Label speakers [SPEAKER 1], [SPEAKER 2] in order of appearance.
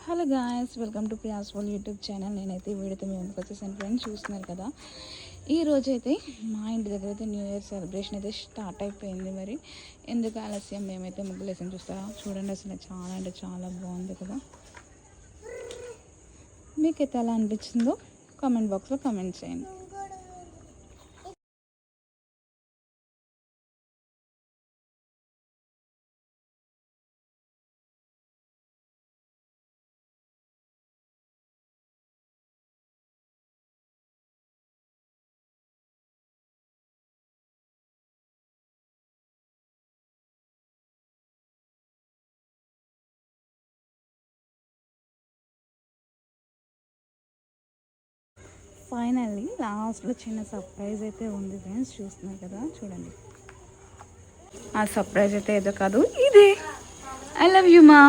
[SPEAKER 1] Hello guys, welcome to Priya's world YouTube channel. నేనైతే వీడియోతో మీ ముందుకు వచ్చేసాను ఫ్రెండ్స్. చూస్తున్నారు కదా, ఈ రోజైతే మా ఇంటి దగ్గర అయితే న్యూ ఇయర్ సెలబ్రేషన్ అయితే స్టార్ట్ అయిపోయింది. మరి ఎందుకు ఆలస్యం, మేమైతే ముగ్గులు వేసాం. చూస్తారా, చూడండి, అసలు చాలా అంటే చాలా బాగుంది కదా. మీకైతే ఎలా అనిపించిందో కామెంట్ బాక్స్లో కామెంట్ చేయండి. ఫైనల్లీ లాస్ట్లో చిన్న సర్ప్రైజ్ అయితే ఉంది ఫ్రెండ్స్. చూస్తున్నారు కదా, చూడండి. ఆ సర్ప్రైజ్ అయితే ఏదో కాదు, ఇదే. ఐ లవ్ యూ మా.